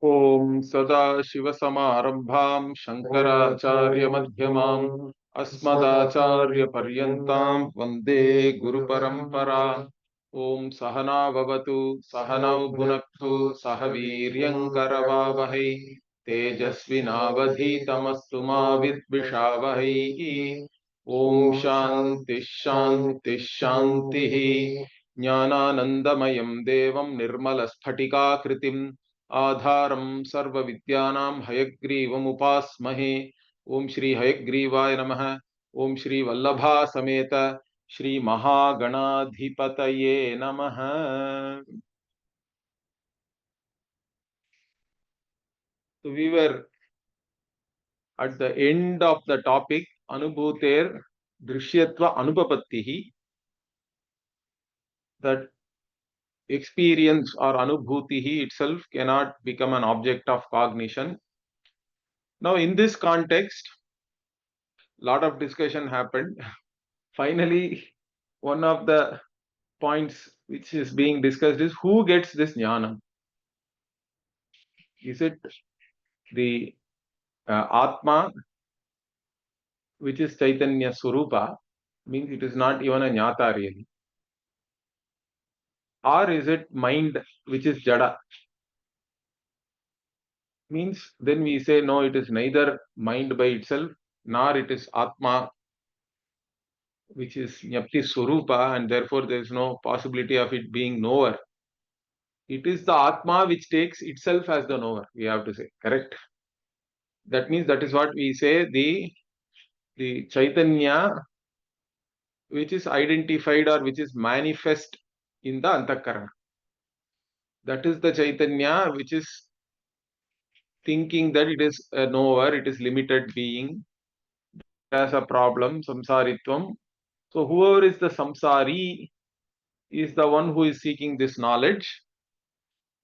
Om Sada Shiva Samarambham Shankaracharya Madhyamam Asmadacharya Paryantam Vande Guru Parampara. Om Sahana Vavatu Sahanau Bhunaktu Sahaviryam Karavavahai Tejasvinavadhitamastu ma Vidvishavahai. Om Shanti Shanti Shanti. Jnananandamayam Devam Nirmala Sphatika Kritim आधारं सर्वविद्यानां हयग्रीवमुपास्महे. ओम श्री हयग्रीवाय नमः. ओम श्री वल्लभा समेत श्री महागणाधिपतये नमः. So we were at the end of the topic anubhuter-drshyatva-anupapattih, that experience or anubhuti itself cannot become an object of cognition. Now in this context, lot of discussion happened. Finally, one of the points which is being discussed is who gets this jnana. Is it the Atma, which is Chaitanya Swarupa, means it is not even a jnata really? Or is it mind, which is Jada? Means then we say no, it is neither mind by itself, nor it is Atma, which is jnapti-rUpatve, and therefore there is no possibility of it being knower. It is the Atma which takes itself as the knower, we have to say, correct? That means that is what we say, the Chaitanya which is identified or which is manifest in the Antakarana. That is the Chaitanya which is thinking that it is a knower, it is limited being, has a problem, samsaritvam. So whoever is the samsari is the one who is seeking this knowledge.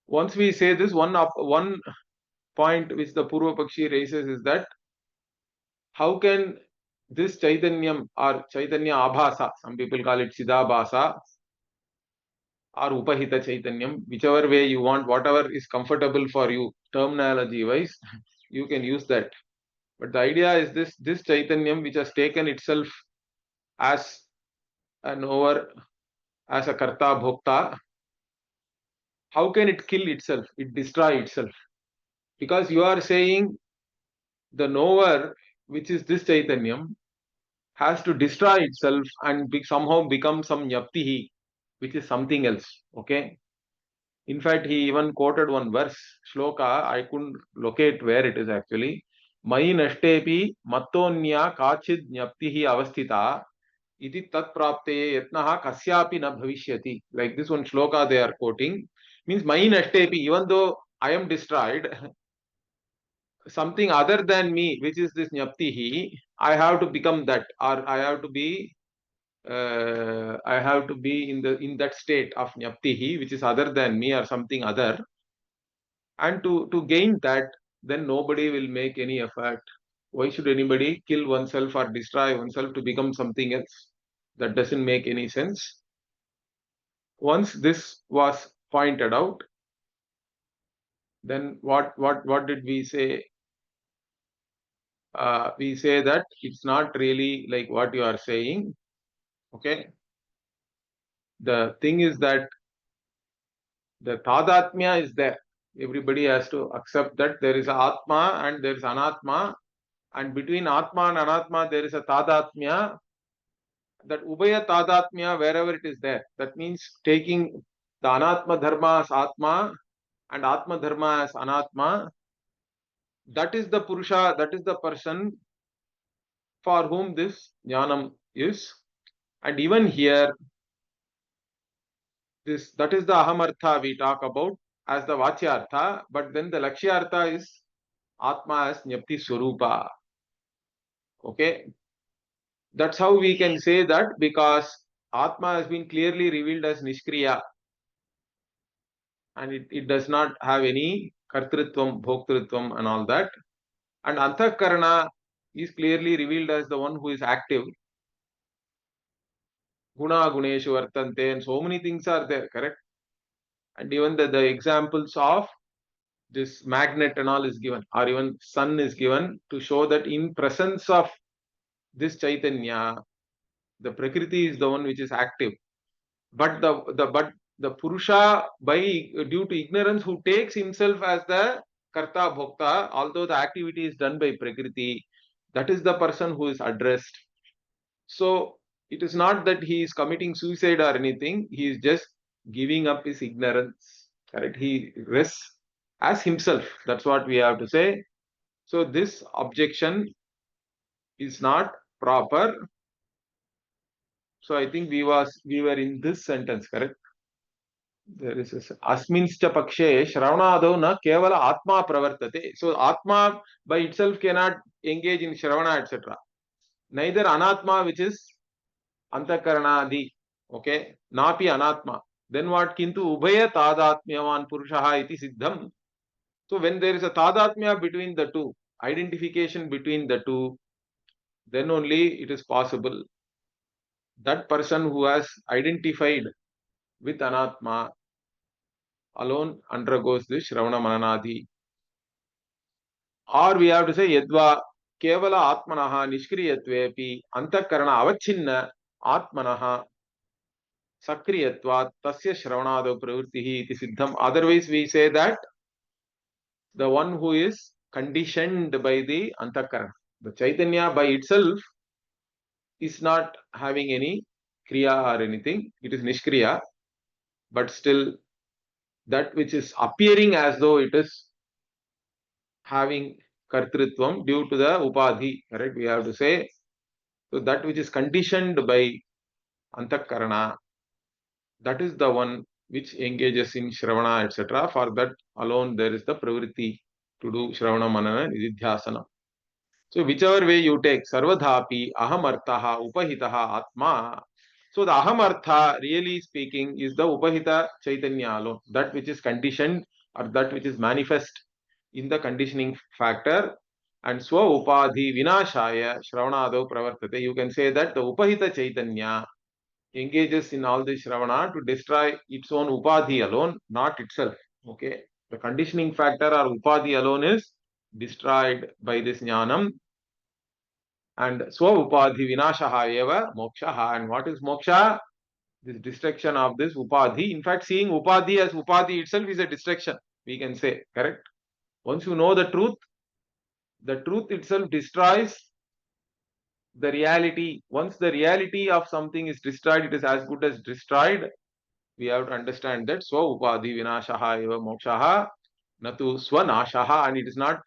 Once we say this, one point which the Purva Pakshi raises is that how can this Chaitanyam or Chaitanya Abhasa, some people call it Chidabhasa or Upahita Chaitanyam, whichever way you want, whatever is comfortable for you, terminology wise, you can use that. But the idea is this Chaitanyam which has taken itself as an over, as a Karta Bhokta, how can it kill itself, it destroy itself? Because you are saying the knower, which is this Chaitanyam, has to destroy itself and somehow become some Jnapti, which is something else. Okay. In fact, he even quoted one verse, shloka, I couldn't locate where it is actually. Mai nashtepi mattonya kachid jnaptihi avasthita iti tat prapte yatnaha kasyapi na bhavishyati. Like this one shloka they are quoting. Means mai nashtepi, even though I am destroyed, something other than me, which is this jnaptihi, I have to become that, or I have to be in that state of jnaptihi, which is other than me or something other. And to gain that, then nobody will make any effort. Why should anybody kill oneself or destroy oneself to become something else? That doesn't make any sense. Once this was pointed out, then what did we say? We say that it's not really like what you are saying. Okay. The thing is that the tadatmya is there. Everybody has to accept that there is Atma and there is Anatma, and between Atma and Anatma there is a tadatmya. That Ubaya tadatmya, wherever it is there, that means taking the Anatma dharma as Atma and Atma dharma as Anatma. That is the Purusha, that is the person for whom this jnanam is. And even here, that is the Ahamartha we talk about as the Vachyartha, but then the Lakshyartha is Atma as jnapti-rUpatve. Okay. That's how we can say that, because Atma has been clearly revealed as Nishkriya, and it does not have any Kartritvam, Bhoktritvam and all that. And Antakarana is clearly revealed as the one who is active. Guna Guneshu Vartante, and so many things are there, correct? And even the examples of this magnet and all is given, or even sun is given to show that in presence of this Chaitanya, the Prakriti is the one which is active. But the Purusha, by due to ignorance, who takes himself as the Karta Bhokta, although the activity is done by Prakriti, that is the person who is addressed. So it is not that he is committing suicide or anything, he is just giving up his ignorance. Correct? He rests as himself. That's what we have to say. So this objection is not proper. So I think we were in this sentence, correct? There is asminscha pakshe shravanado na kevala atma pravartate. So atma by itself cannot engage in shravana, etc. Neither anatma, which is antakaranadi, okay, napi anatma. Then what? Kintu ubhaya tadatmyavan purushaha iti siddham. So when there is a tadatmya between the two, identification between the two, then only it is possible. That person who has identified with anatma alone undergoes this shravana mananadi. Or we have to say yadva kevala atmanaha nishkriyatvepi antakarana avachinna atmanaha sakriyatvat tasya shravanado pravrittihi iti siddham. Otherwise we say that the one who is conditioned by the antakarana, the Chaitanya by itself is not having any kriya or anything, it is nishkriya, but still that which is appearing as though it is having kartritvam due to the upadhi, correct? We have to say, so that which is conditioned by antakarana, that is the one which engages in shravana, etc. For that alone there is the pravritti to do shravana manana nididhyasana. So whichever way you take, sarvadhapi ahamarthaha upahitaha atma. So the ahamartha, really speaking, is the upahita chaitanya alone, that which is conditioned or that which is manifest in the conditioning factor. And swa upadhi vinashaya shravanado pravartate. You can say that the upahita chaitanya engages in all this shravana to destroy its own upadhi alone, not itself. Okay, the conditioning factor or upadhi alone is destroyed by this jnanam. And swa upadhi vinashaha eva mokshaha. And what is moksha? This destruction of this upadhi. In fact, seeing upadhi as upadhi itself is a destruction, we can say, correct? Once you know the truth itself destroys the reality. Once the reality of something is destroyed, it is as good as destroyed. We have to understand that swa upadhi vinashaha eva mokshaha natu swanashaha, and it is not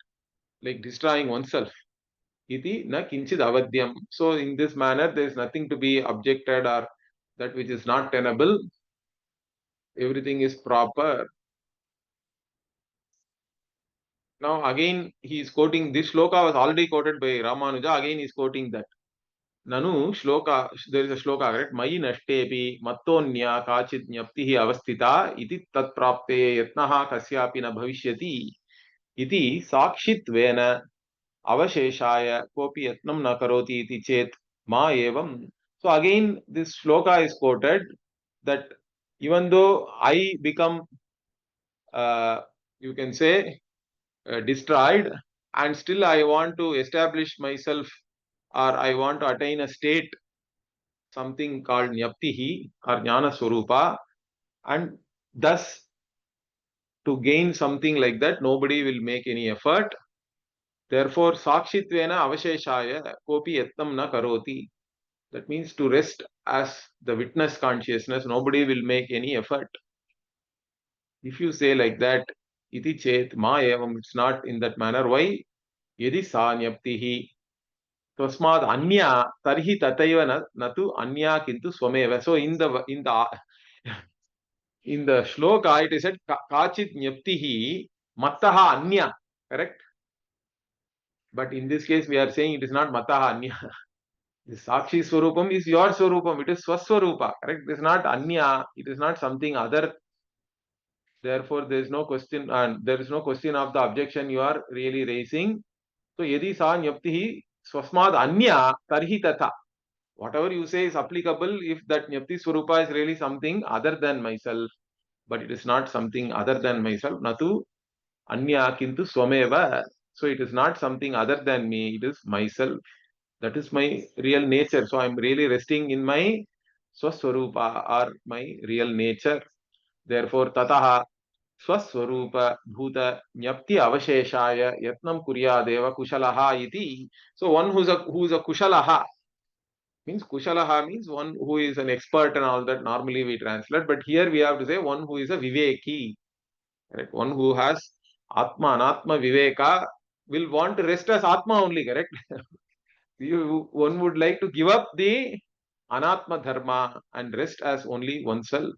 like destroying oneself. Iti na kinchid avadyam. So in this manner, there is nothing to be objected or that which is not tenable. Everything is proper. Now again he is quoting, this shloka was already quoted by Ramanuja, again he is quoting that. Nanu shloka, there is a shloka, correct? Mayi nashtepi mattonya kachit jnaptihi avasthita iti tat prapte yatnaha kasyapi na bhavishyati iti sakshitvena avasheshaya kopi yatnam na karoti iti chet ma evam. So again this shloka is quoted that even though I become, you can say, destroyed, and still I want to establish myself or I want to attain a state, something called jnaptihi or jnana swarupa, and thus to gain something like that nobody will make any effort. Therefore sakshitvena avasheshaya kopi yatnam na karoti. That means to rest as the witness consciousness, nobody will make any effort. If you say like that, iti chet ma evam, it's not in that manner. Why? Yadi sa jnaptihi tasmad anya tarhi tataiva natu anya kintu swameva. So in the shloka it is said kachit jnaptihi mattaha anya, correct? But in this case we are saying it is not mattaha anya. The sakshi swarupam is your swarupam, it is swaswarupa, correct? It is not anya, it is not something other. Therefore there is no question, and there is no question of the objection you are really raising. So yadi sa jnaptihi swasmad anya tarhi tatha. Whatever you say is applicable if that jnapti swarupa is really something other than myself, but it is not something other than myself. Natu Anya kintu swameva. So it is not something other than me, it is myself. That is my real nature. So I am really resting in my swaswarupa or my real nature. Therefore, tataha swaswarupa bhuta jnapti avasheshaya yatnam kuryadeva kushalaha iti. So one who's a kushalaha means kushalaha means one who is an expert and all that. Normally we translate, but here we have to say one who is a viveki, correct? One who has atma anatma viveka will want to rest as atma only, correct? One would like to give up the anatma dharma and rest as only oneself,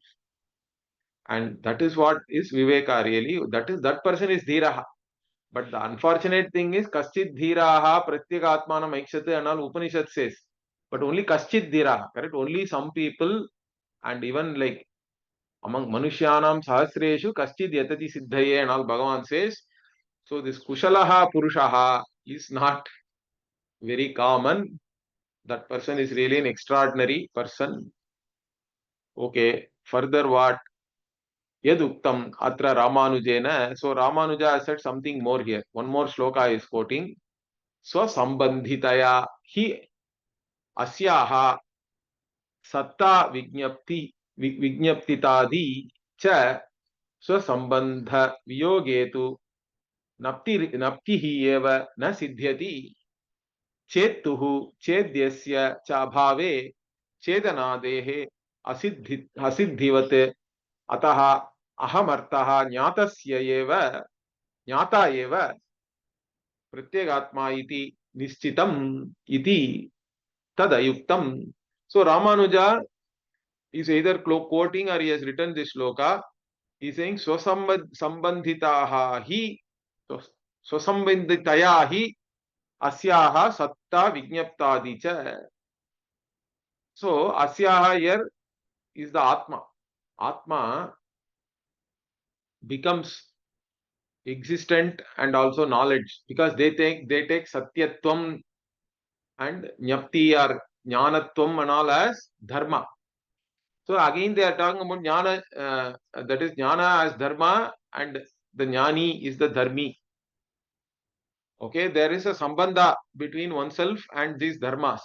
and that is what is viveka really. That person is dhiraha. But the unfortunate thing is kaschit dhiraha pratyeka atmanam aikshate and all Upanishad says, but only kaschit dhiraha, correct? Only some people, and even like among manushyanam sahasreshu kaschit yatati siddhaye and all Bhagavan says. So this kushalaha purushaha is not very common. That person is really an extraordinary person. Okay, further what? Yaduktam atra Ramanujena. So Ramanuja has said something more here. One more shloka is quoting. Swasambandhitaya hi asyaha satta vignaptitadi cha swasambandha viyogetu naptihi eva na siddhyati चेत्तुः चेद्यस्य चाभावे चेदनादेः असिद्धिवत् अतः अहमर्थः ज्ञाता एव प्रत्यगात्मा इति निश्चितम् इति तदयुक्तम्. So Ramanuja is either quoting or he has written this shloka. He is saying swasambandhitaha hi swasambandhitaya hi asyaha satta vignaptadi cha. So asyaha here is the atma. Atma becomes existent and also knowledge, because they take satyatvam and jnapti or jnanatvam and all as dharma. So again they are talking about jnana, that is jnana as dharma, and the jnani is the dharmi. Okay, there is a sambandha between oneself and these dharmas.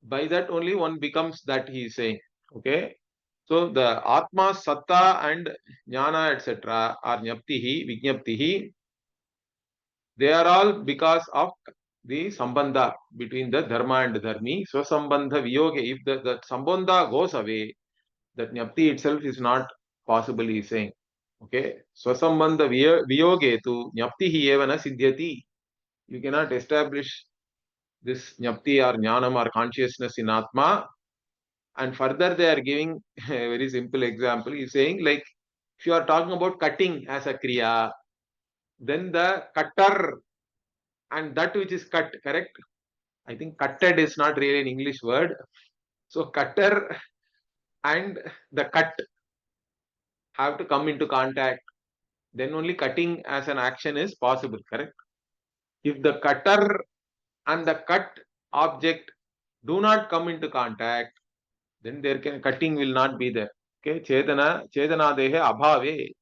By that only one becomes that, he is saying. Okay, so the atma, satta and jnana etc. are jnaptihi, vignaptihi. They are all because of the sambandha between the dharma and dharmi. So sambandha viyoge, if the sambandha goes away, that jnapti itself is not possible, he is saying. Okay, swasambandha viyoge tu jnaptihi eva na siddhyati. You cannot establish this jnapti or jnanam or consciousness in atma. And further they are giving a very simple example. He is saying, like, if you are talking about cutting as a kriya, then the cutter and that which is cut, correct? I think cutted is not really an English word. So cutter and the cut have to come into contact. Then only cutting as an action is possible, correct? If the cutter and the cut object do not come into contact, then cutting will not be there. Okay, chedana dehe abhave,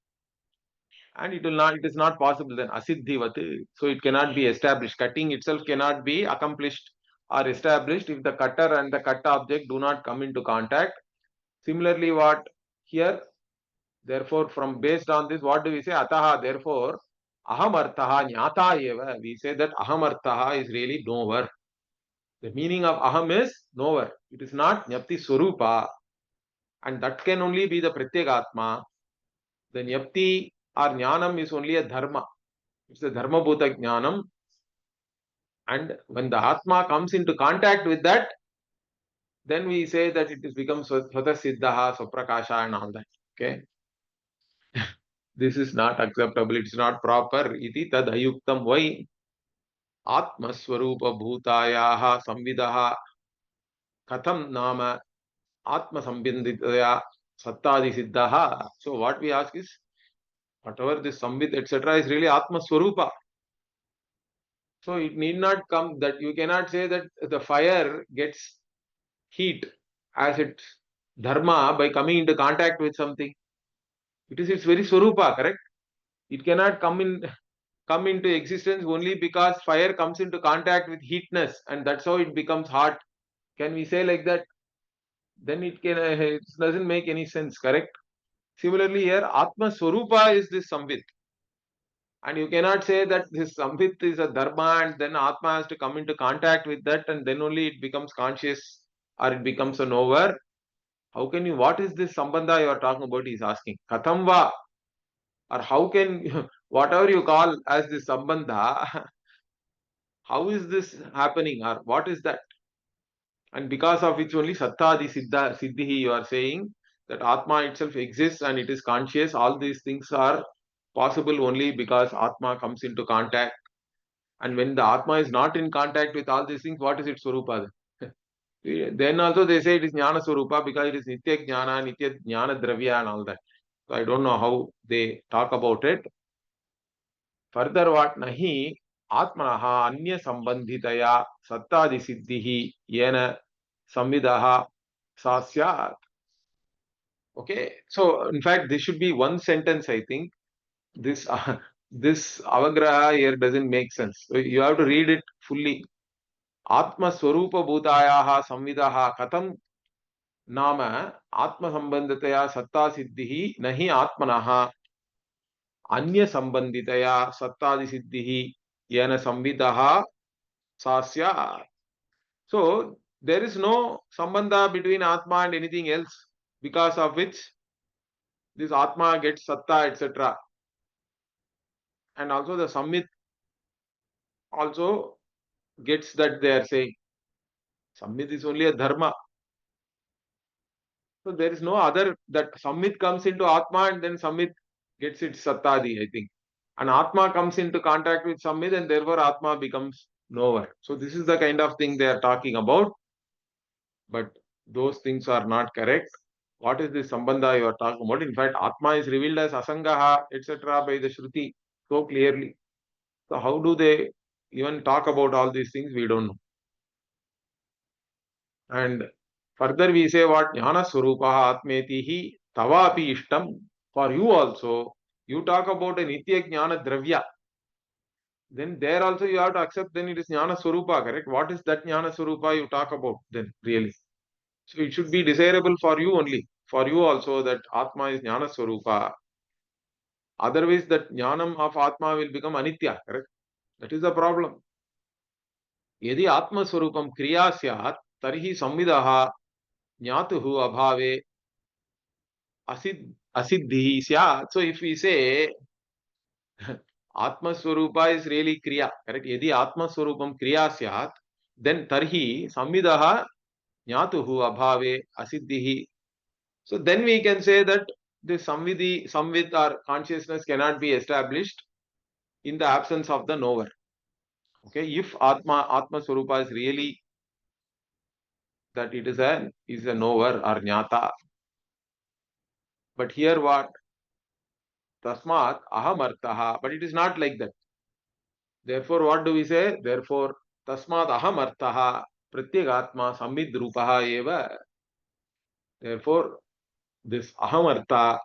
and it is not possible then asiddhivat. So it cannot be established. Cutting itself cannot be accomplished or established if the cutter and the cut object do not come into contact. Similarly, what here? Therefore, from based on this, what do we say? Ataha, therefore, ahamarthaha jnata eva. We say that ahamarthaha is really knower. The meaning of aham is knower. It is not jnapti swarupa, and that can only be the pratyagatma. The jnapti or jnanam is only a dharma. It's a dharma bhuta jnanam. And when the atma comes into contact with that, then we say that it has become swata siddhaha, swaprakasha and all that. Okay. This is not acceptable. It's not proper. Iti tad ayuktam. Why? Atmaswarupa bhutayaha samvidaha katham nama atma sambinditaya sattadi siddhaha. So what we ask is, whatever this samvid etc. is really atma swarupa. So it need not come that you cannot say that the fire gets heat as its dharma by coming into contact with something. It is its very swarupa, correct? It cannot come into existence only because fire comes into contact with heatness, and that's how it becomes hot. Can we say like that? Then it doesn't make any sense, correct? Similarly here, Atma Swarupa is this Samvit. And you cannot say that this Samvit is a dharma and then Atma has to come into contact with that and then only it becomes conscious or it becomes a knower. How can you, what is this Sambandha you are talking about? He is asking. Kathamba, or how can, whatever you call as this Sambandha, how is this happening or what is that? And because of which only Sattadi Siddhi you are saying that Atma itself exists and it is conscious. All these things are possible only because Atma comes into contact. And when the Atma is not in contact with all these things, what is its Swarupa? Then also they say it is Jnana Swarupa because it is Nitya Jnana, Nitya Jnana Dravya and all that. So I don't know how they talk about it. Further what? Nahi Atmanaha Anya Sambandhitaya Sattadi Siddhihi Yena Samvidaha Sasyat. Okay, so in fact, this should be one sentence, I think. This this avagraha here doesn't make sense. So you have to read it fully. Atma Swarupa Bhutayaha Samvidaha Katam Nama Atma Sambandhataya Satta Siddhihi Nahi Atmanaha Anya Sambandhitaya Sattadi Siddhihi Yena Samvidaha Sasya. So there is no sambandha between Atma and anything else because of which this Atma gets Satta, etc. And also the Samvit also gets that they are saying. Samvit is only a dharma. So there is no other, that Samvit comes into Atma and then Samvit gets its Sattadi, I think. And Atma comes into contact with Samvit and therefore Atma becomes knower. So this is the kind of thing they are talking about. But those things are not correct. What is this Sambandha you are talking about? In fact, Atma is revealed as Asangaha, etc. by the Shruti so clearly. So how do they even talk about all these things? We don't know. And further we say what? Jnana Swarupaha Atmetihi Tavapi Ishtam. For you also, you talk about a Nitya Jnana Dravya. Then there also you have to accept, then it is Jnana Swarupa, correct? What is that Jnana Swarupa you talk about then, really? So it should be desirable for you only. For you also that Atma is Jnana Swarupa. Otherwise that Jnanam of Atma will become Anitya, correct? That is the problem. Yadi Atma Swarupam Kriya Syat, Tarhi Samvidaha Jnatuhu Abhave Asiddhi Syat. So if we say Atma Swarupa is really Kriya, correct? Yadi Atma Swarupam Kriya Syat, then Tarhi Samvidaha Jnatuhu Abhave Asiddhi. So then we can say that the Samvit or consciousness cannot be established in the absence of the knower. Okay, if Atma Swarupa is really that it is a knower or jnata. But here what? Tasmat ahamartaha. But it is not like that. Therefore, what do we say? Therefore, tasmat ahamartaha pratyagatma samvidrupaha eva. Therefore, this ahamartha,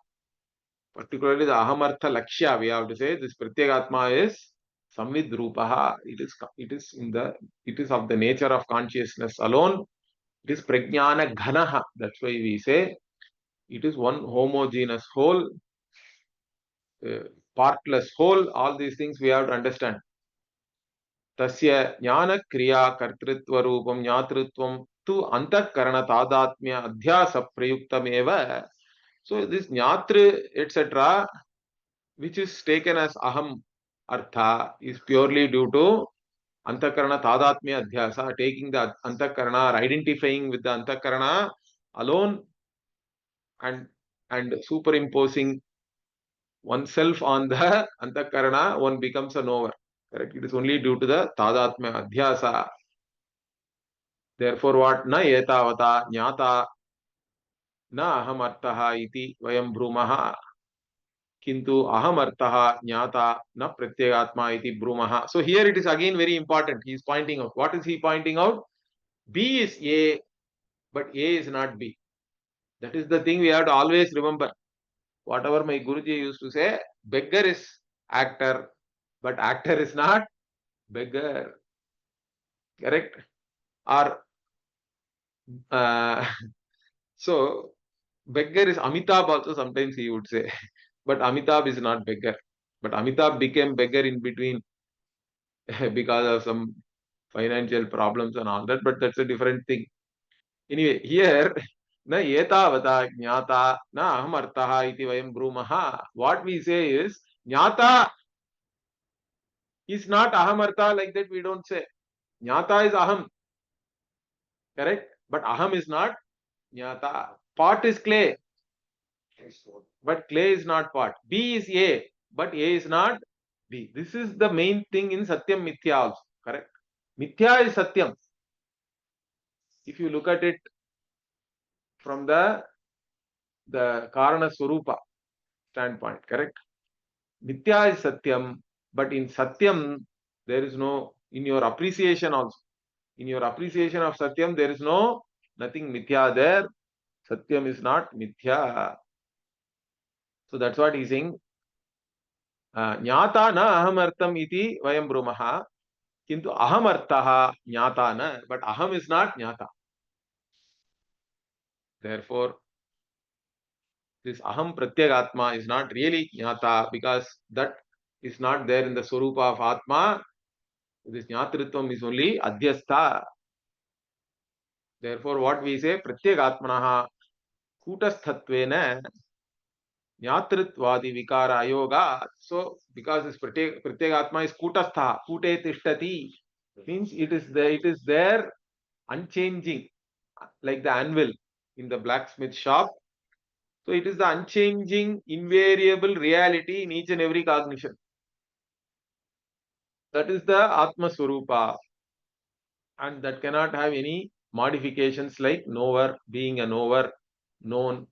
particularly the ahamartha lakshya, we have to say this pratyagatma is samvidrupaha. It is of the nature of consciousness alone. It is prajnana ghanaha. That's why we say it is one homogeneous whole, partless whole. All these things we have to understand. Tasya jnana kriya kartritva rupam jnatrutvam tu antakarana tadatmya adhyasa prayuktam eva. So this jnatri etc. which is taken as aham artha is purely due to antakarana tadatmya adhyasa, taking the antakarana or identifying with the antakarana alone and superimposing oneself on the antakarana, one becomes a knower. Correct? It is only due to the tadatmya adhyasa. Therefore, what? Na etavata jnata na ahamartaha iti vayam brumaha. Kintu ahamartaha jnata na pratyagatma iti brumaha. So here it is again very important. He is pointing out. What is he pointing out? B is A, but A is not B. That is the thing we have to always remember. Whatever my Guruji used to say, beggar is actor, but actor is not beggar. Correct? Or so beggar is Amitabh also, sometimes he would say. But Amitabh is not beggar. But Amitabh became beggar in between because of some financial problems and all that, but that's a different thing. Anyway, here, na etavata jnata na ahamartaha iti vayam brumaha. What we say is, jnata is not ahamartha, like that we don't say. Jnata is aham, correct? But aham is not jnata. Pot is clay, but clay is not pot. B is A, but A is not B. This is the main thing in Satyam Mithya also, correct? Mithya is Satyam. If you look at it from the Karana Swarupa standpoint, correct? Mithya is Satyam, but in Satyam, there is no, in your appreciation also, in your appreciation of Satyam, there is no, nothing Mithya there. Satyam is not Mithya. So that's what he's saying. Jnata na ahamartam iti vayam brumaha, kintu ahamartaha jnata na, but aham is not jnata. Therefore, this aham pratyagatma is not really jnata, because that is not there in the swarupa of Atma. This jnatritvam is only adhyastha. Therefore, what we say, pratyagatmanaha kutasthatvena jnatritvadi vikara ayoga. So, because this pratyagatma is kutastha, kute tishtati, means it is there unchanging, like the anvil in the blacksmith shop. So, it is the unchanging, invariable reality in each and every cognition. That is the Atma Swarupa, and that cannot have any modifications like knower, being a knower, known,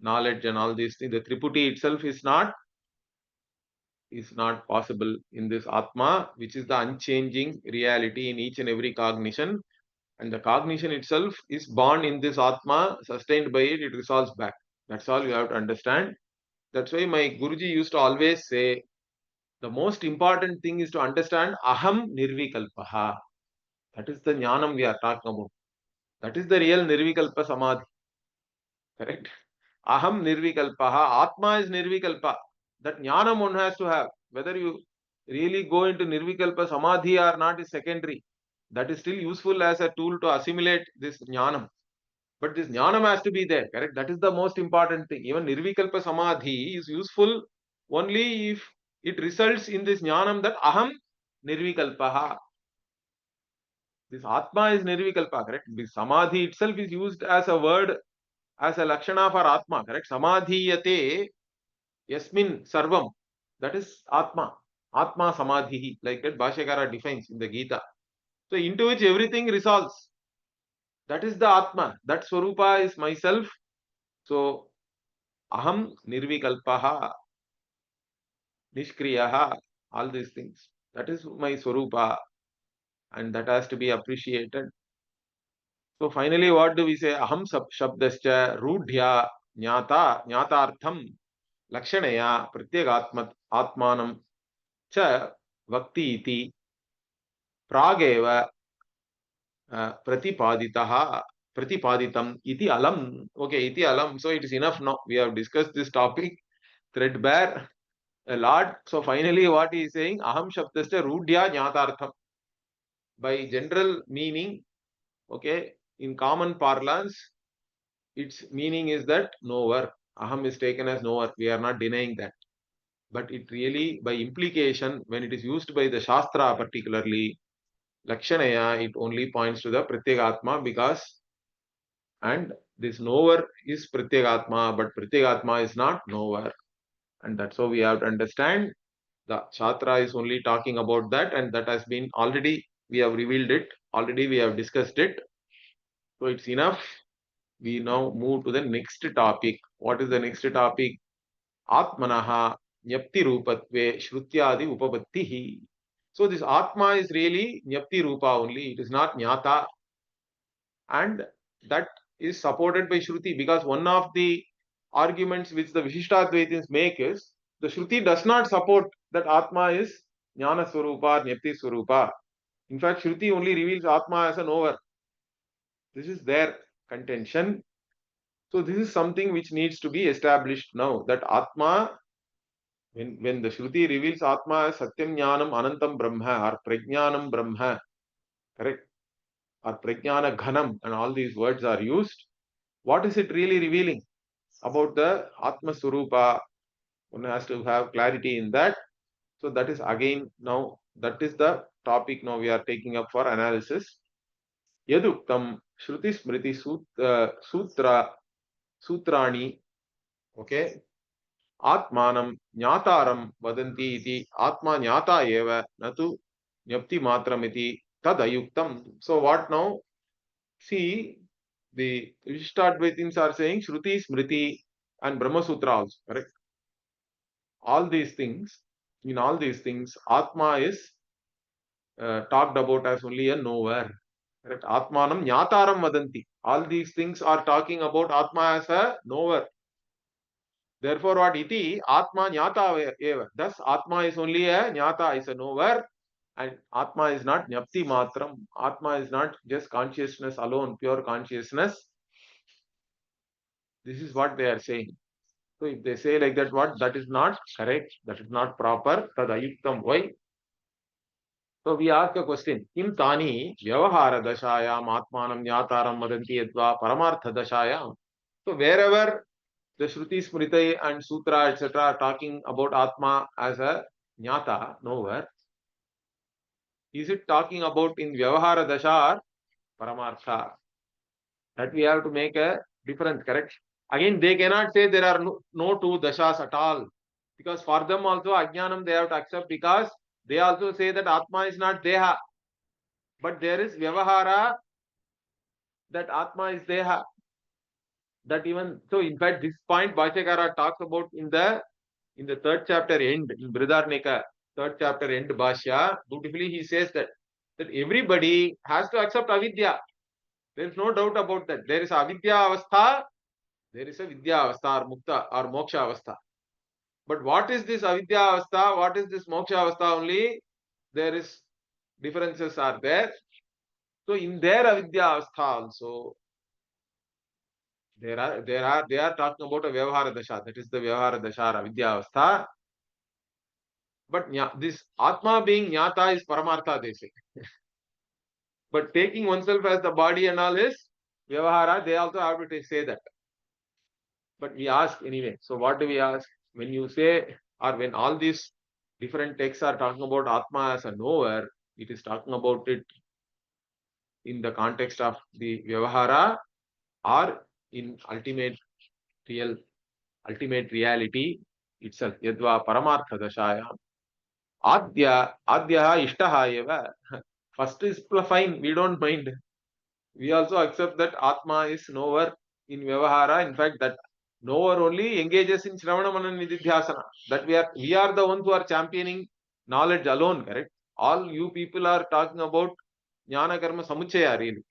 knowledge, and all these things. The Triputi itself is not possible in this Atma, which is the unchanging reality in each and every cognition. And the cognition itself is born in this Atma, sustained by it, it resolves back. That's all you have to understand. That's why my Guruji used to always say, the most important thing is to understand Aham Nirvikalpaha. That is the Jnanam we are talking about. That is the real Nirvikalpa Samadhi. Correct? Aham Nirvikalpaha. Atma is Nirvikalpa. That Jnanam one has to have. Whether you really go into Nirvikalpa Samadhi or not is secondary. That is still useful as a tool to assimilate this Jnanam. But this Jnanam has to be there. Correct? That is the most important thing. Even Nirvikalpa Samadhi is useful only if it results in this Jnanam that Aham Nirvikalpaha. This Atma is Nirvikalpa, correct? This Samadhi itself is used as a word, as a Lakshana for Atma, correct? Samadhiyate yasmin sarvam. That is Atma. Atma Samadhi, like that Bhashyakara defines in the Gita. So into which everything resolves. That is the Atma. That Swarupa is myself. So Aham Nirvikalpaha, Nishkriyaha, all these things. That is my Swarupa, and that has to be appreciated. So finally, what do we say? Aham shabdascha rudhya jnatartham lakshanaya pratyagatmat atmanam cha vakti iti prageva pratipaditam iti alam. Okay, iti alam. So it is enough now. We have discussed this topic threadbare a lot. So finally, what he is saying? Aham shabdascha rudhya jnatartham. By general meaning, okay, in common parlance, its meaning is that knower. Aham is taken as knower. We are not denying that. But it really, by implication, when it is used by the Shastra particularly, Lakshanaya, it only points to the Pratyagatma, because, and this knower is Pratyagatma, but Pratyagatma is not knower. And that's how we have to understand. The Shastra is only talking about that, and that has been already, we have revealed it, already we have discussed it. So it's enough. We now move to the next topic. What is the next topic? Atmanah jnapti-rUpatve shrutyAdi-upapattih. So this Atma is really jnapti-rupa only. It is not jnata. And that is supported by Shruti, because one of the arguments which the Vishishtadvaitins make is The Shruti does not support that Atma is Jnana Swarupa or Jnapti Swarupa. In fact, Shruti only reveals Atma as a knower. This is their contention. So this is something which needs to be established now, that Atma, when the Shruti reveals Atma as Satyam Jnanam Anantam Brahma or Prajnanam Brahma, correct? Or Prajnana Ghanam, and all these words are used. What is it really revealing about the Atma Swarupa? One has to have clarity in that. So that is again now, that is the topic now we are taking up for analysis. Yaduktam Shruti Smriti Sutrani, okay, Atmanam Jnataram Vadanti iti Atma Jnata eva natu Jnapti Matram iti Tadayuktam. So what now? See, the Vishishtadvaitins are saying Shruti, Smriti and Brahma Sutra also, correct? All these things, in all these things, Atma is talked about as only a knower. Correct? Atmanam Jnataram Vadanti. All these things are talking about Atma as a knower. Therefore, what iti? Atma Jnata eva. Thus, Atma is only a Jnata, is a knower. And Atma is not Jnapti Matram. Atma is not just consciousness alone, pure consciousness. This is what they are saying. So if they say like that, what? That is not correct. That is not proper. Tadayuktam. Why? So we ask a question. Kim tani vyavahara dashayam atmanam jnataram vadanti yadva paramartha dashayam. So wherever the Shruti, Smriti and Sutra, etc. are talking about Atma as a jnata, knower, is it talking about in vyavahara dasha or paramartha? That we have to make a difference, correct? Again, they cannot say there are no two dashas at all. Because for them also, Ajnanam they have to accept, because they also say that Atma is not Deha. But there is Vyavahara that Atma is Deha. That even, so in fact, this point Bhashyakara talks about in the third chapter end, in Brihadaranyaka, third chapter end Bhashya, beautifully he says that everybody has to accept avidya. There is no doubt about that. There is avidya avastha, there is a vidya avastha or mukta or moksha avastha. But what is this avidya avastha? What is this moksha avastha only? There is differences are there. So in their avidya avastha also, they are talking about a vyavahara dasha. That is the vyavahara dasha or avidya avastha. But this Atma being jnata is paramartha, they say. But taking oneself as the body and all is vyavahara, they also have to say that. But we ask anyway. So what do we ask? When you say, or when all these different texts are talking about Atma as a knower, it is talking about it in the context of the vyavahara or in ultimate reality itself. Yadva paramartha dashayam. Adya ishtaha eva. First is fine, we don't mind. We also accept that Atma is knower in Vyavahara. In fact, that knower only engages in Shravana Manana Nididhyasana. That we are the ones who are championing knowledge alone, correct? All you people are talking about Jnana Karma Samuchaya, really.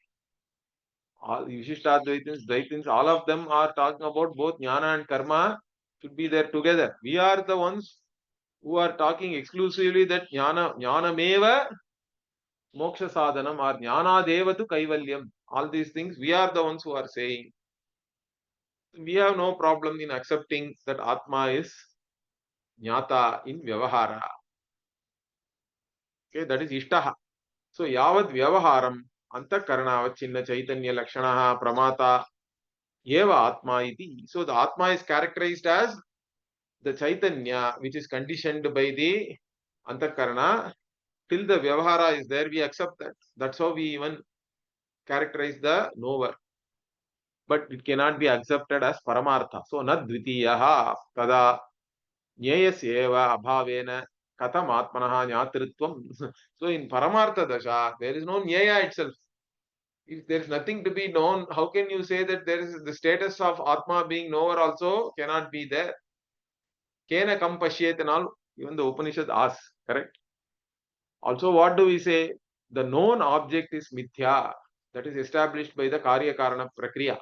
All Vishishtadvaitins, Dvaitins, all of them are talking about both Jnana and Karma should be there together. We are the ones who are talking exclusively that Jnanameva Moksha sadhanam or jnana devatu kaivalyam. All these things, we are the ones who are saying. We have no problem in accepting that Atma is jnata in vyavahara. Okay, that is ishtaha. So, yavad vyavaharam antakarana chaitanya lakshanaha pramata eva atma iti. So, the Atma is characterized as the chaitanya which is conditioned by the antakarana. Till the vyavahara is there, we accept that. That's how we even characterize the knower. But it cannot be accepted as paramartha. So, na dvitiyaha tada nyayasyeva abhavena katam atmanaha nyatritvam. So, in paramartha dasha, there is no nyaya itself. If there is nothing to be known, how can you say that there is the status of Atma being knower also cannot be there? Kena kam pashyet and all, even the Upanishad asks, correct? Also, what do we say? The known object is mithya. That is established by the karya karana prakriya.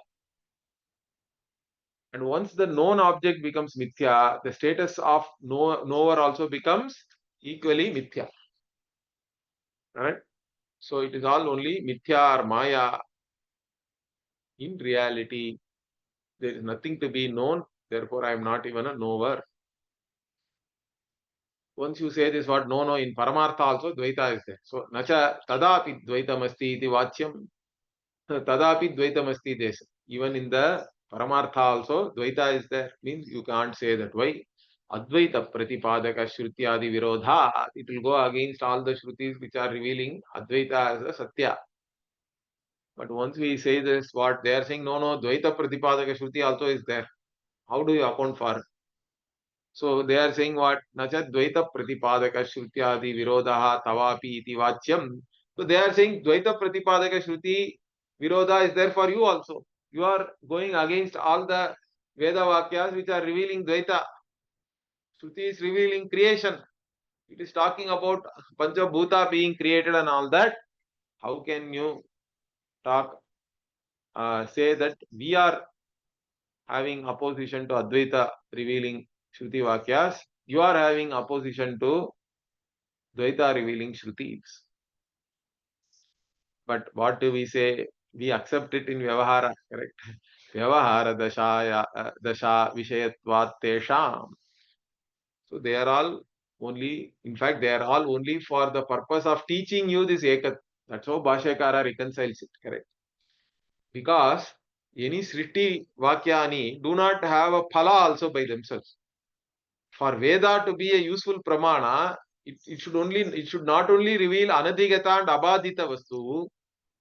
And once the known object becomes mithya, the status of knower also becomes equally mithya. Right? So it is all only mithya or maya. In reality, there is nothing to be known, therefore I am not even a knower. Once you say this word, no, in Paramartha also Dvaita is there. So, nacha tadapi Dvaitamasti iti vachyam, tadapi Dvaitamasti desa. Even in the Paramartha also Dvaita is there. Means you can't say that. Why? Advaita Pratipadaka shrutyAdi-upapattih. It will go against all the Shrutis which are revealing Advaita as a Satya. But once we say this, what they are saying, no, Dvaita Pratipadaka Shruti also is there. How do you account for it? So they are saying what? Nacha Dvaita Pratipadaka shrutyadi virodaha tavapi iti vachyam. So they are saying Dvaita Pratipadaka Shruti Virodha is there for you also. You are going against all the Veda Vakyas which are revealing Dvaita. Shruti is revealing creation. It is talking about Panchabhuta being created and all that. How can you talk, say that we are having opposition to Advaita revealing Shruti Vakyas? You are having opposition to Dvaita revealing Shrutis. But what do we say? We accept it in Vyavahara, correct? Vyavahara dasha vishayatvat tesham. So they are all only, in fact, they are all only for the purpose of teaching you this Ekat. That's how Bhashyakara reconciles it, correct? Because any Sriti Vakyani do not have a phala also by themselves. For Veda to be a useful pramana, it should not only reveal anadhigata and abadita vastu,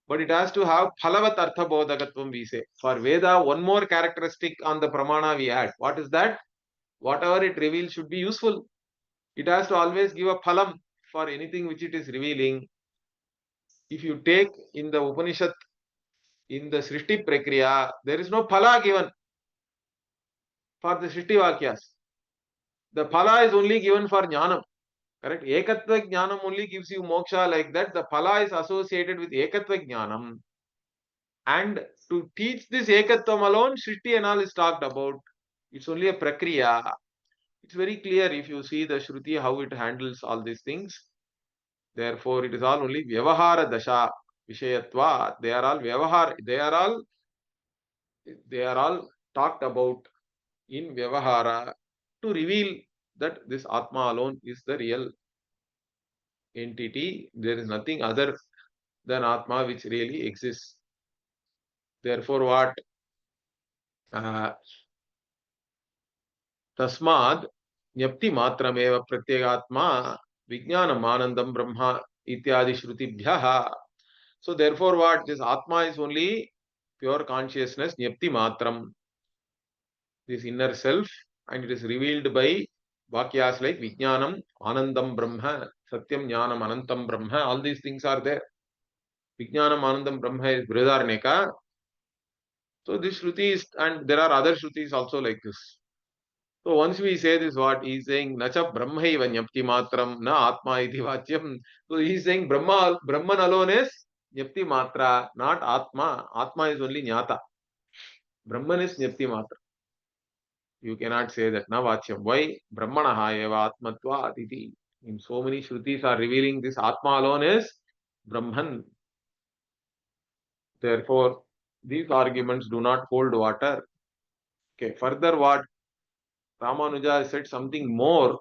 but it has to have phalavat artha bodhagatvam, we say. For Veda, one more characteristic on the pramana we add. What is that? Whatever it reveals should be useful. It has to always give a phalam for anything which it is revealing. If you take in the Upanishad, in the Srishti Prakriya, there is no phala given for the Srishti Vakyas. The phala is only given for jnanam. Correct? Ekatva jnanam only gives you moksha like that. The phala is associated with ekatva jnanam. And to teach this ekatvam alone, Srishti and all is talked about. It's only a prakriya. It's very clear if you see the Shruti how it handles all these things. Therefore, it is all only Vyavahara Dasha Vishayatva. They are all Vyavahar. They are all talked about in Vyavahara to reveal that this Atma alone is the real entity. There is nothing other than Atma which really exists. Therefore, what? Tasmad jnapti matrameva pratyagatma vijnanam anandam brahma ityadi shrutibhyaha. So therefore what? This Atma is only pure consciousness, jnapti matram, this inner self, and it is revealed by Vakyas like Vijnanam, Anandam Brahma, Satyam Jnanam Anantam Brahma, all these things are there. Vijnanam Anandam Brahma is Brihadaranyaka. So this Shruti is, and there are other Shrutis also like this. So once we say this, what he is saying, Nacha Brahmaiva Jnapti Matram, Na Atma iti Vachyam. So he is saying Brahman alone is Jnapti Matra, not Atma. Atma is only Jnata. Brahman is Jnapti Matra. You cannot say that. Na Vachyam. Why? Brahmanaha eva Atmatva iti. In so many Shrutis are revealing this Atma alone is Brahman. Therefore, these arguments do not hold water. Okay. Further, what Ramanuja said something more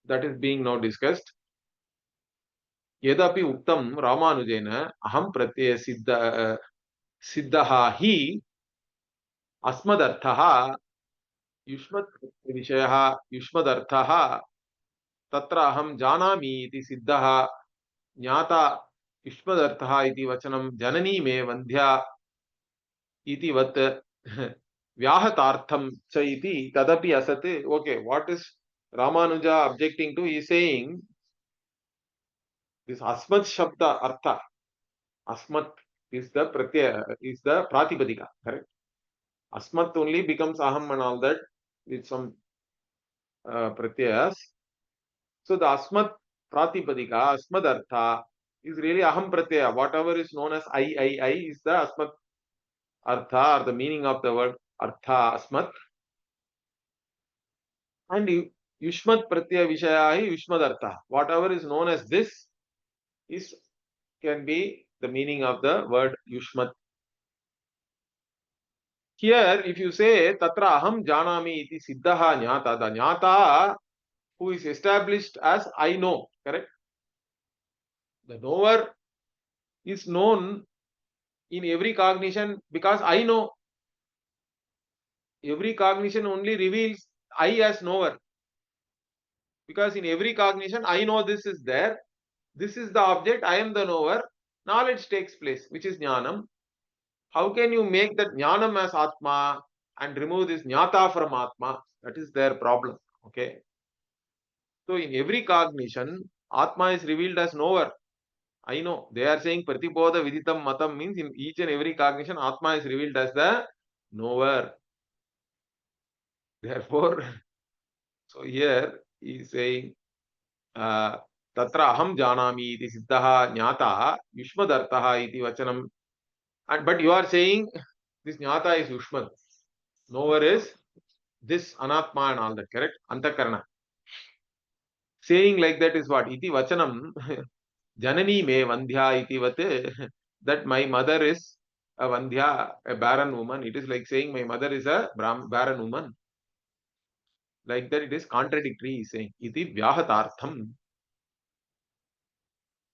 that is being now discussed. Yadapi uktam Ramanujena aham pratyaya siddha hi asmadarthaha yushmat vishayah yushmadarthaha tatra aham janami iti siddha jnata yushmadarthaha iti vachanam janani me vandhya iti vat vyahatartham cha iti tadapi asat. Okay, what is Ramanuja objecting to? He is saying this asmat shabda artha. Asmat is the pratyaya, is the pratipadika, correct? Asmat only becomes aham and all that with some pratyayas. So the asmat pratipadika, asmad artha is really aham pratyaya. Whatever is known as I is the asmat artha or the meaning of the word artha asmat. And Yushmat Pratyaya Vishayahi Yushmadartha. Whatever is known as this is can be the meaning of the word Yushmat. Here, if you say Tatra Aham Janami iti Siddhaha Jnata, the Jnata who is established as I know, correct? The knower is known in every cognition because I know. Every cognition only reveals I as knower. Because in every cognition, I know this is there. This is the object. I am the knower. Knowledge takes place, which is jnanam. How can you make that jnanam as Atma and remove this jnata from Atma? That is their problem. Okay. So in every cognition, Atma is revealed as knower. I know. They are saying Pratiboda Viditam Matam means in each and every cognition, Atma is revealed as the knower. Therefore, so here he is saying तत्र अहम जानामि इति सिद्धः ज्ञाता युष्मदर्थः इति वचनम. And but you are saying this jnata is yushmad, knower is this anatma and all that, correct? Antakarana. Saying like that is what? Iti vachanam janani me vandhya iti vate, that my mother is a vandhya, a barren woman. It is like saying my mother is a barren woman. Like that it is contradictory, he is saying. Iti vyahatartham.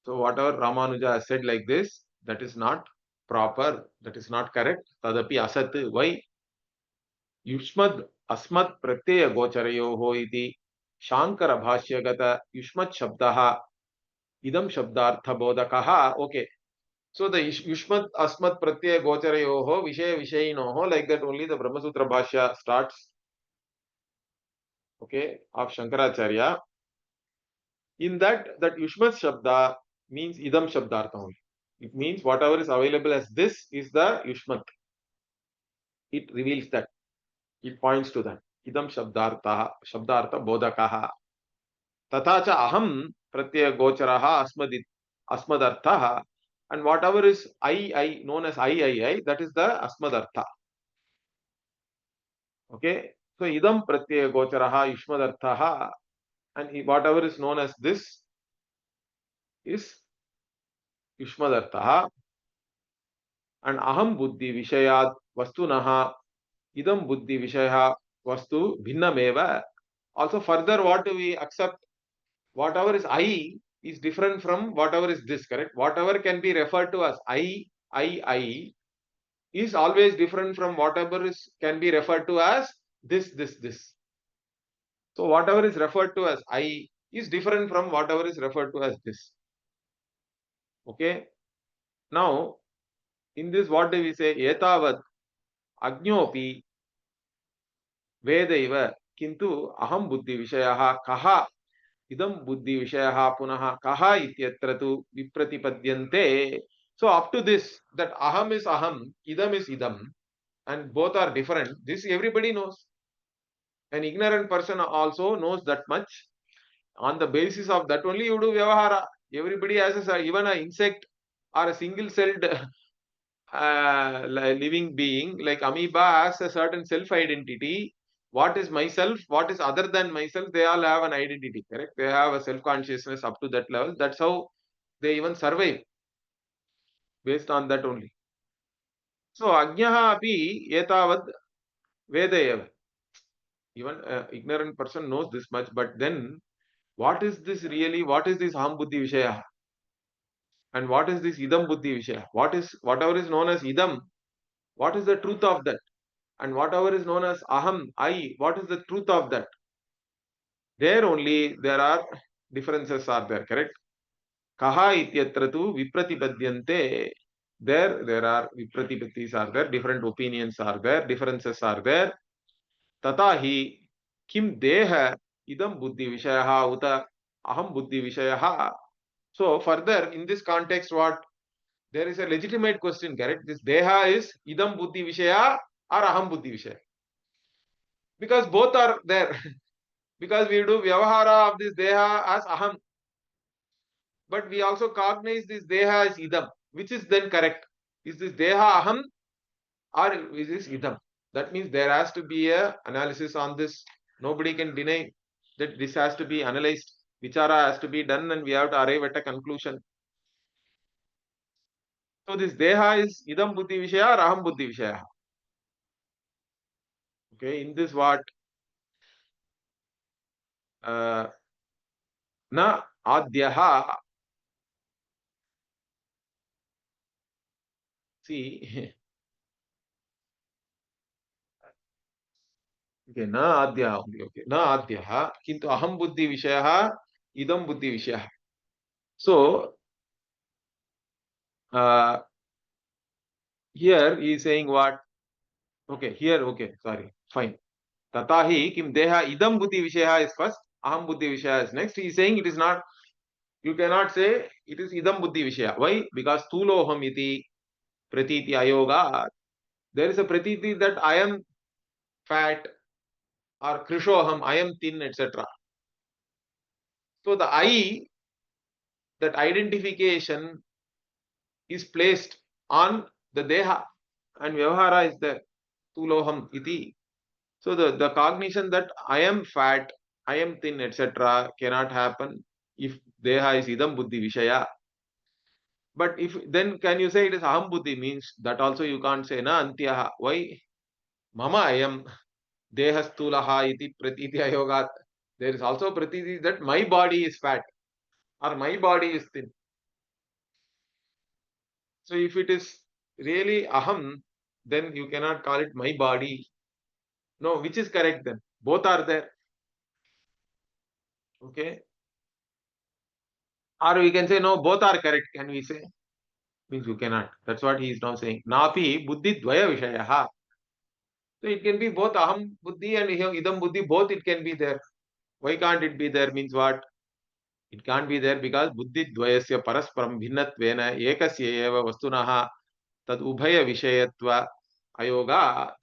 So whatever Ramanuja has said like this, that is not proper, that is not correct. Tadapi asat. Why? Yushmad asmat pratyaya gocharayoho iti Shankara-Bhashya-gata yushmat shabdaha idam shabdartha bodakaha. Okay. So the yushmat asmat pratyaya gocharayoho vishaya vishayinoho, like that only the Brahma Sutra Bhashya starts. Okay, of Shankaracharya. In that yushmat shabda means idam shabdartha only. It means whatever is available as this is the yushmat. It reveals that. It points to that. Idam shabdartha bodakaha. Tata cha aham pratyaya gocharaha asmadartha. And whatever is I, known as I, that is the asmadartha. Okay. So idam pratyaya gocharaha yushmadartha. And whatever is known as this is yushmadartha. And aham buddhi vishayat vastunaha idam buddhi vishaya vastu bhinnameva. Also further what we accept, whatever is I is different from whatever is this, correct? Whatever can be referred to as I is always different from whatever is can be referred to as this. So whatever is referred to as I is different from whatever is referred to as this. Okay. Now, in this, what do we say? Etavat agnopi vedaiva kintu aham buddhi vishayaha kaha idam buddhi vishayaha punaha kaha ityatra tu vipratipadyante. So up to this, that aham is aham, idam is idam, and both are different. This everybody knows. An ignorant person also knows that much. On the basis of that only you do vyavahara. Everybody has even an insect or a single-celled living being like amoeba has a certain self-identity. What is myself? What is other than myself? They all have an identity, correct? They have a self-consciousness up to that level. That's how they even survive, based on that only. So ajnaha api etavad vedayava. Even an ignorant person knows this much, but then what is this really? What is this aham buddhi vishaya? And what is this idam buddhi vishaya? Whatever is known as idam? What is the truth of that? And whatever is known as aham, I, what is the truth of that? There only there are differences are there, correct? Kaha ityatra tu vipratipadyante. There are vipratipattis are there, different opinions are there, differences are there. Tatahi kim deha idam buddhi vishayaha uta aham buddhi vishayaha. So further in this context, what there is a legitimate question, correct? This deha is idam buddhi vishaya or aham buddhi vishaya, because both are there. Because we do vyavahara of this deha as aham, but we also cognize this deha as idam. Which is then correct? Is this deha aham or is this idam? That means there has to be a analysis on this. Nobody can deny that this has to be analyzed. Vichara has to be done and we have to arrive at a conclusion. So this deha is idam buddhi vishaya or aham buddhi vishaya. Okay, in this what? Na adyaha. See, okay, na adyaha only. Okay, na adyaha. Kintu aham buddhi vishaya, idam buddhi vishaya. So, here he is saying what? Okay, here, okay, sorry, fine. Tatahi kim deha idam buddhi vishaya is first, aham buddhi vishaya is next. He is saying it is not, you cannot say it is idam buddhi vishaya. Why? Because tuloham iti pratiti ayoga. There is a pratiti that I am fat or krishoham, I am thin, etc. So the I, that identification is placed on the deha and vyavahara is the tuloham iti. So the cognition that I am fat, I am thin, etc. cannot happen if deha is idam buddhi vishaya. But if then can you say it is aham buddhi, means that also you can't say na antyaha. Why? Mama I am dehastulaha iti pratiti ayogat. There is also pratiti that my body is fat or my body is thin. So if it is really aham, then you cannot call it my body. No, which is correct then? Both are there. Okay. Or we can say no, both are correct. Can we say? Means you cannot. That's what he is now saying. Napi buddhi dvaya vishayaha. So it can be both aham buddhi and idam buddhi, both it can be there. Why can't it be there? Means what? It can't be there because buddhi dvayasya parasparam bhinnatvena ekasya eva vastunaha tad ubhaya vishayatva ayoga.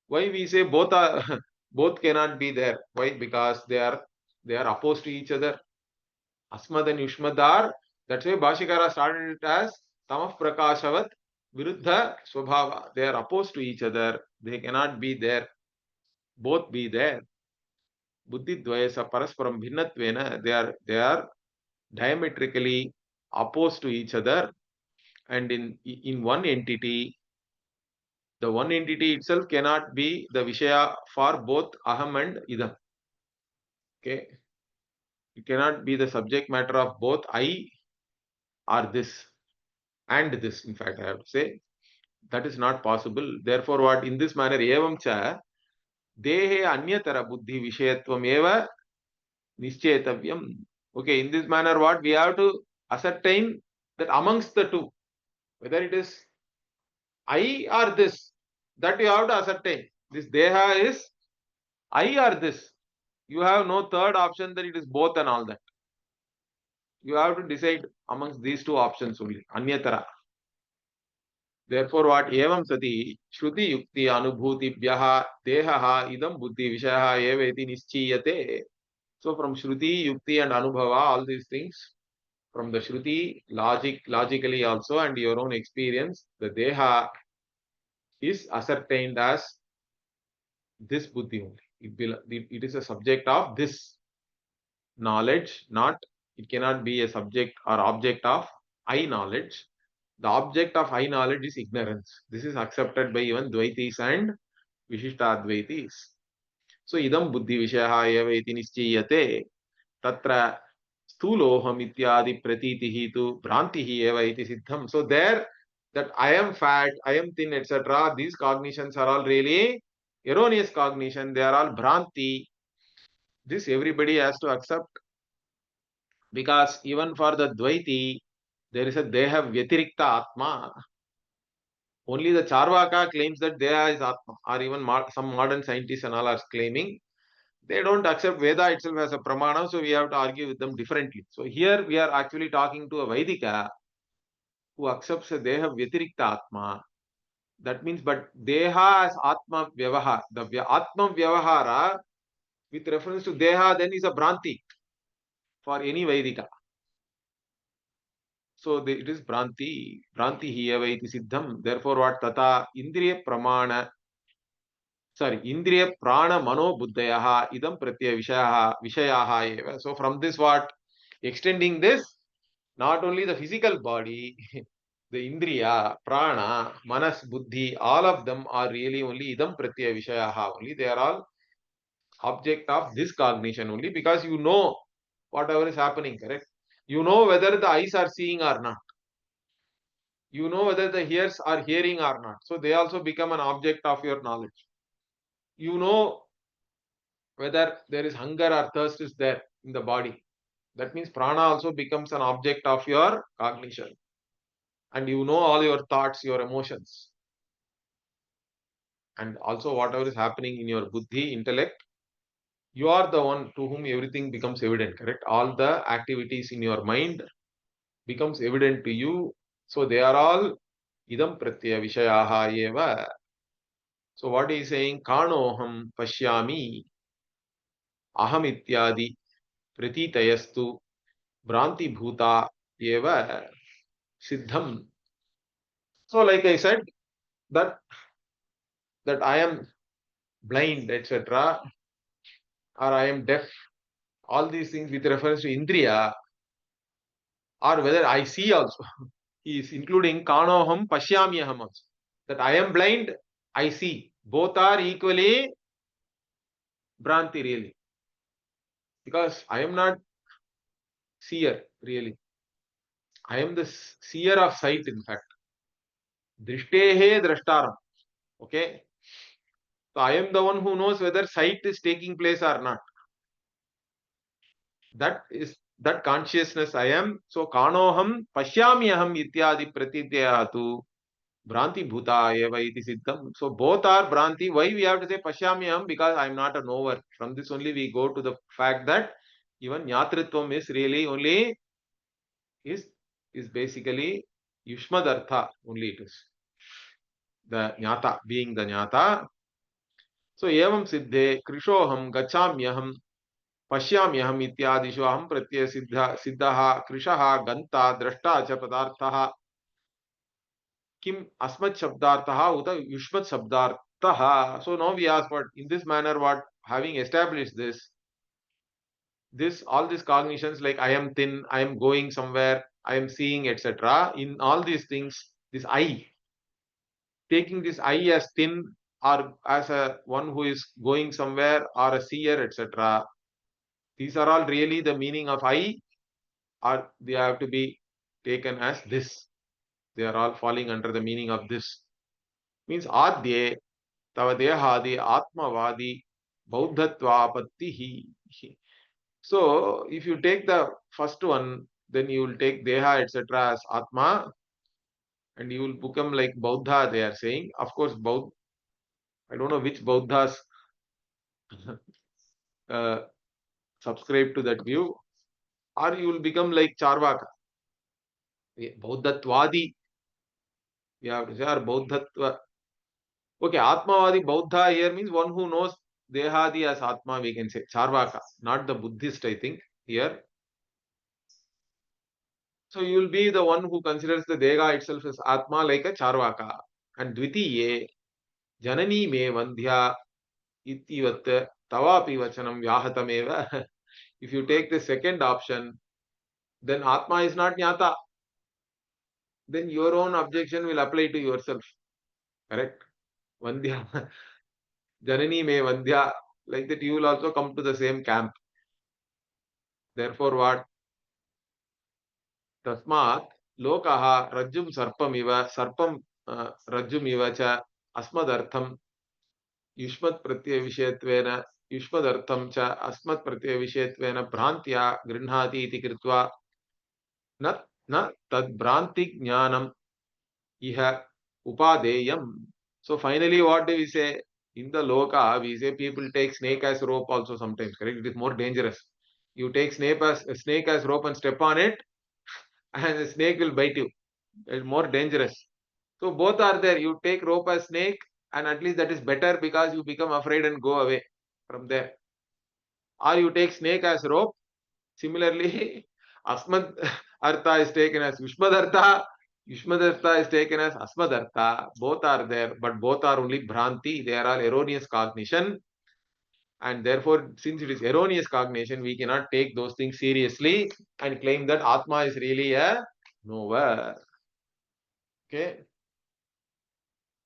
Why we say both are both cannot be there? Why? Because they are opposed to each other. Asmad and Yushmad are, that's why Bhashikara started it as Tamah Prakashavat Viruddha Swabhava. They are opposed to each other. They cannot be there. Both be there. Buddhi Dvayasa Parasparam Bhinnatvena. They are diametrically opposed to each other. And in one entity, the one entity itself cannot be the Vishaya for both Aham and Idam. Okay. It cannot be the subject matter of both I or this and this. In fact, I have to say that is not possible. Therefore, what in this manner, evam cha dehe anyatara buddhi vishayatvam eva nischetavyam. Okay, in this manner, what we have to ascertain that amongst the two, whether it is I or this, that you have to ascertain. This deha is I or this. You have no third option that it is both and all that. You have to decide amongst these two options only. Anyatara. Therefore, what evam sati shruti yukti anubhutibhyaha dehaha idam buddhi vishayaha eveti nischiyate. So from shruti, yukti and anubhava, all these things, from the shruti, logically also and your own experience, the deha is ascertained as this buddhi only. It is a subject of this knowledge, not, it cannot be a subject or object of I knowledge. The object of I knowledge is ignorance. This is accepted by even Dvaitis and Vishishtadvaitis. So, idam buddhi vishayaha eva iti nischiyate tatra sthuloham ityadi pratitihi tu bhrantihi eva iti siddham. So, there that I am fat, I am thin, etc. These cognitions are all really erroneous cognition. They are all bhranti. This everybody has to accept, because even for the Dvaiti, they have Vyatirikta Atma. Only the Charvaka claims that Deha is Atma, or even some modern scientists and all are claiming. They don't accept Veda itself as a Pramana, so we have to argue with them differently. So here we are actually talking to a Vaidika who accepts a Deha Vyatirikta Atma. That means, but Deha as Atma Vyavahara. The Atma Vyavahara with reference to Deha then is a Bhranti for any Vaidika. So it is Bhranti. Bhranti hi eva iti siddham. Therefore, what tata indriya pramana sorry, Indriya Prana Mano Buddhayaha Idam Pratyaya Vishayaha eva. So from this what? Extending this, not only the physical body, the Indriya, Prana, Manas, Buddhi, all of them are really only Idam Pratyaya Vishayaha only. They are all object of this cognition only, because you know whatever is happening, correct? You know whether the eyes are seeing or not. You know whether the ears are hearing or not. So they also become an object of your knowledge. You know whether there is hunger or thirst is there in the body. That means prana also becomes an object of your cognition. And you know all your thoughts, your emotions. And also whatever is happening in your buddhi, intellect, you are the one to whom everything becomes evident, correct? All the activities in your mind becomes evident to you. So they are all idam pratyaya vishayaha eva. So what he is saying, kanoham pashyami aham ityadi pratitayastu Branti Bhuta Eva Siddham. So, like I said, that I am blind, etc., or I am deaf, all these things with reference to Indriya, or whether I see also. He is including Kanoham Pashyamyaham also. That I am blind, I see. Both are equally Branti really. Because I am not seer really. I am the seer of sight, in fact. Drishtahe drashtaram. Okay. So I am the one who knows whether sight is taking place or not. That is that consciousness I am. So kanoham pashyamyaham ityadi pratitayatu Branti bhuta eva iti siddham. So both are Branti. Why we have to say pashyamyaham? Because I am not a knower. From this only we go to the fact that even jnatritvam is really only is basically yushmadartha only it is. The jnata being the jnata. So evam siddhe krishoham gachamyaham पश्याम्यहम इत्यादिषु अहम प्रत्यय सिद्धः कृशः गन्ता द्रष्टा च पदार्थः किम अस्मत् शब्दार्थः उत युष्मत् शब्दार्थः. So now we ask, what in this manner, what having established this all these cognitions, like I am thin, I am going somewhere, I am seeing, etc., in all these things, this I, taking this I as thin or as a one who is going somewhere or a seer, etc., these are all really the meaning of I, or they have to be taken as this. They are all falling under the meaning of this. Means adye tavadehadi atmavadi buddhatva-anupapattih. So if you take the first one, then you will take deha etc. as atma, and you will become like Buddha, they are saying. Of course, Buddha, I don't know which Buddhas uh, subscribe to that view, or you will become like Charvaka. Buddhatvadi, you have to say, or Buddhatva. Okay, Atmavadi Bauddha here means one who knows Dehadi as Atma, we can say. Charvaka, not the Buddhist, I think, here. So you will be the one who considers the Deha itself as Atma like a Charvaka. And Dvitiye, Janani me Vandhya Itivat Tavapi Vachanam Vyahatameva. If you take the second option, then Atma is not Jnata. Then your own objection will apply to yourself. Correct? Vandhya. Janani me Vandhya. Like that, you will also come to the same camp. Therefore, what? Tasmat lokaha rajjum sarpam rajjum iva cha asmadartham yushmat pratyaya vishaytvena yushmadartham cha asmat pratyaya vishaytvena bhrantya grinhati iti kritva na tad bhranti jnanam iha upadeyam. So finally what do we say? In the loka, we say people take snake as rope also sometimes, correct? It is more dangerous. You take snake as rope and step on it, and the snake will bite you. It's more dangerous. So both are there. You take rope as snake, and at least that is better because you become afraid and go away from there. Or you take snake as rope. Similarly, Asmad Artha is taken as Vishmad Artha. Yushmadartha is taken as Asmadartha. Both are there, but both are only Bhranti. They are all erroneous cognition. And therefore, since it is erroneous cognition, we cannot take those things seriously and claim that Atma is really a knower. Okay.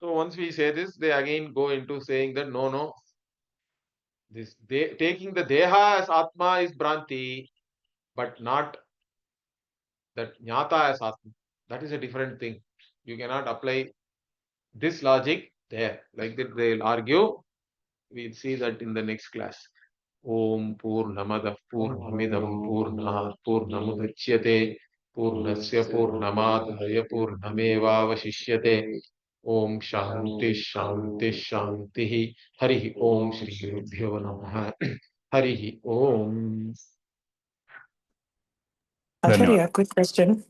So once we say this, they again go into saying that no, taking the Deha as Atma is Bhranti, but not that Jnata as Atma. That is a different thing. You cannot apply this logic there. Like that they'll argue. We'll see that in the next class. Om Purnamadah Purnamidam Purnat Purnamudachyate Purnasya Purnamadaya Purnamevavashishyate. Om Shanti Shanti Shanti. Hari Om Shri Gurubhyo Namaha. Hari Om. Acharya, quick question.